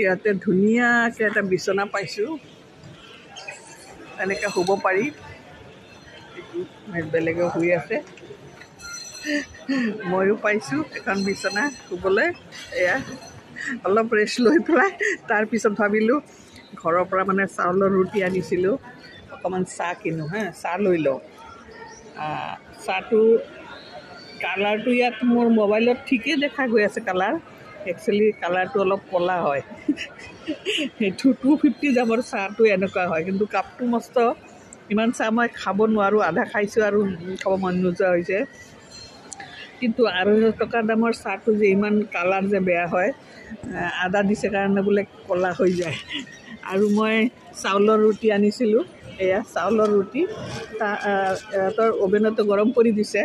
ইয়াতে ধুনীয়াকৈ এটা বিচনা পাইছোঁ, এনেকৈ শুব পাৰি। বেলেগে শুই আছে, ময়ো পাইছোঁ এখন বিচনা শুবলৈ। এয়া অলপ ৰেষ্ট লৈ পেলাই তাৰপিছত ভাবিলোঁ ঘৰৰ পৰা মানে চাউলৰ ৰুটি আনিছিলোঁ, অকণমান চাহ কিনো চাহ লৈ লওঁ। চাহটো কালাৰটো ইয়াত মোৰ মোবাইলত ঠিকেই দেখা গৈ আছে কালাৰ, একচুৱেলি কালাৰটো অলপ ক'লা হয়। সেইটো 250 দামৰ চাহটো এনেকুৱা হয়, কিন্তু কাপটো মস্ত। ইমান চাহ মই খাব নোৱাৰোঁ, আধা খাইছোঁ আৰু খাব মন নোযোৱা হৈছে। কিন্তু 250 টকা দামৰ চাহটো যে ইমান কালাৰ যে বেয়া হয়, আদা দিছে কাৰণে বোলে ক'লা হৈ যায়। আৰু মই চাউলৰ ৰুটি আনিছিলোঁ, এয়া চাউলৰ ৰুটি সিহঁতৰ অভেনতো গৰম কৰি দিছে।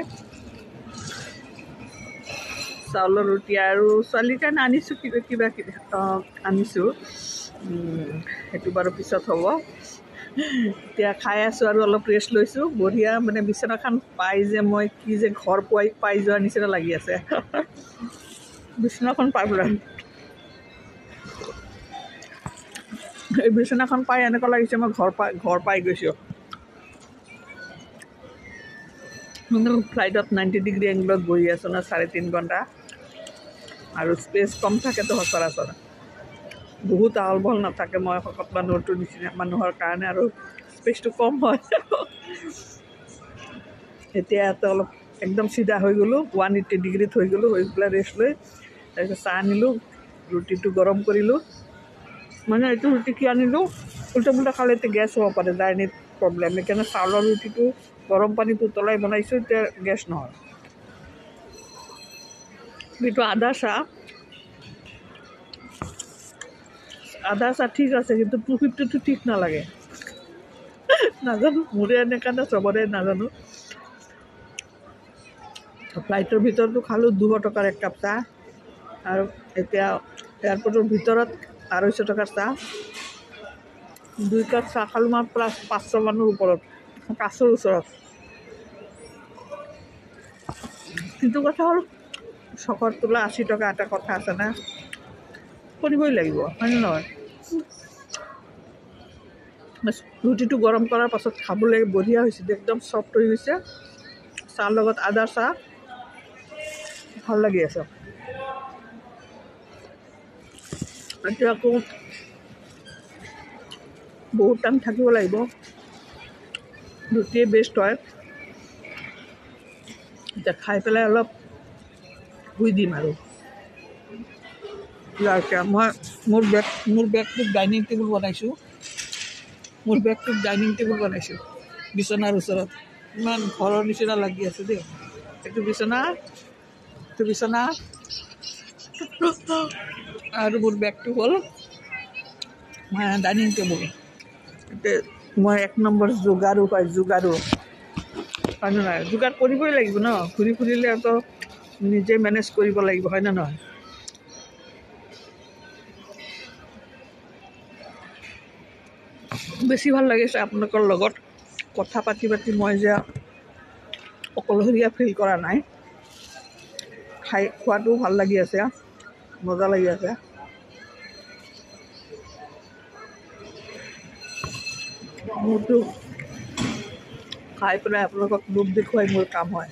চাউলৰ ৰুটি আৰু ছোৱালীৰ কাৰণে আনিছোঁ কিবা আনিছোঁ, সেইটো বাৰু পিছত হ'ব। এতিয়া খাই আছোঁ আৰু অলপ ৰেষ্ট লৈছোঁ। বঢ়িয়া মানে বিচনাখন পাই যে মই কি যে ঘৰ পাই যোৱাৰ নিচিনা লাগি আছে। বিচনাখন পাই পেলাই এই বিচনাখন পাই এনেকুৱা লাগিছে মই ঘৰ পাই গৈছোঁ। ফ্লাইটত 90 ডিগ্ৰী এংগলত বহি আছোঁ ন, 3.5 ঘণ্টা, আৰু স্পেচ কম থাকেতো সচৰাচৰ, বহুত আহল বহল নাথাকে। মই শকত মানুহটোৰ নিচিনা মানুহৰ কাৰণে আৰু স্পেচটো কম হয়। এতিয়া ইয়াতে অলপ একদম চিধা হৈ গ'লোঁ, 180 ডিগ্ৰীত হৈ গ'লোঁ, হৈ পেলাই ৰেষ্ট লৈ তাৰপিছত চাহ আনিলোঁ, ৰুটিটো গৰম কৰিলোঁ। মানে এইটো ৰুটি কি আনিলোঁ, উল্টা পুল্টা খালে এতিয়া গেছ হ'ব পাৰে, জাৰ্ণিত প্ৰব্লেম। সেইকাৰণে চাউলৰ ৰুটিটো গৰম পানীত উতলাই বনাইছোঁ, এতিয়া গেছ নহয়। এইটো আদা চাহ ঠিক আছে, কিন্তু 250টো ঠিক নালাগে। নাজানো, মোৰে এনেকুৱা না চবৰে নাজানো। ফ্লাইটৰ ভিতৰতো খালোঁ 200 টকাৰ এক কাপ চাহ, আৰু এতিয়া এয়াৰপৰ্টৰ ভিতৰত 250 টকাৰ চাহ। 2 কাপ চাহ খালোঁ মই প্লাছ 500 মানুহৰ ওপৰত, 500ৰ ওচৰত। কিন্তু কথা হ'ল চকত তোলা 80 টকা এটা কথা আছে না, কৰিবই লাগিব, হয়নে নহয়? ৰুটিটো গৰম কৰাৰ পাছত খাবলৈ বঢ়িয়া হৈছে, একদম চফ্ট হৈ গৈছে। চাহৰ লগত আদা চাহ ভাল লাগি আছে। এতিয়া আকৌ বহুত টাইম থাকিব লাগিব, ৰুটিয়ে বেষ্ট হয়। এতিয়া খাই পেলাই অলপ শুই দিম আৰু। মই মোৰ বেগটোত ডাইনিং টেবুল বনাইছোঁ, বিচনাৰ ওচৰত। ইমান ঘৰৰ নিচিনা লাগি আছে দেই। এইটো বিচনা আৰু মোৰ বেগটো হ'ল ডাইনিং টেবুল। এতিয়া মই 1 নম্বৰ যোগাৰো হয় নে নহয়? যোগাৰ কৰিবই লাগিব ন, ঘূৰি ফুৰিলে আকৌ নিজে মেনেজ কৰিব লাগিব, হয় নে নহয়? বেছি ভাল লাগিছে আপোনালোকৰ লগত কথা পাতি মই যে অকলশৰীয়া ফিল কৰা নাই। খোৱাটোও ভাল লাগি আছে, মজা লাগি আছে। মোৰতো খাই পেলাই আপোনালোকক লোভ দেখুৱাই মোৰ কাম হয়,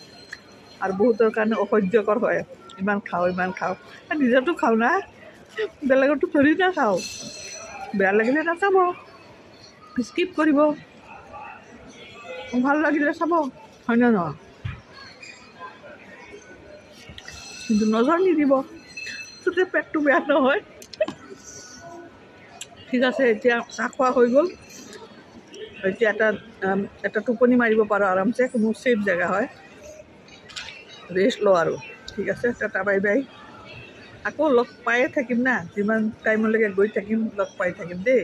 আৰু বহুতৰ কাৰণে অসহ্যকৰ হয়। ইমান খাওঁ নিজৰটো খাওঁ না, বেলেগৰটো ধৰি নাখাওঁ। বেয়া লাগিলে নাচাব, স্কিপ কৰিব, ভাল লাগিলে চাব, হয় নে নহয়? কিন্তু নজৰ নিদিব, যাতে পেটটো বেয়া নহয়। ঠিক আছে, এতিয়া চাহ খোৱা হৈ গ'ল। এতিয়া এটা টোপনি মাৰিব পাৰোঁ আৰামছে, কোনো ছেফ জেগা হয়। ৰেষ্ট লওঁ আৰু। ঠিক আছে, টাটা বাই বাই। আকৌ লগ পায়ে থাকিম না, যিমান টাইমলৈকে গৈ থাকিম লগ পাই থাকিম দেই।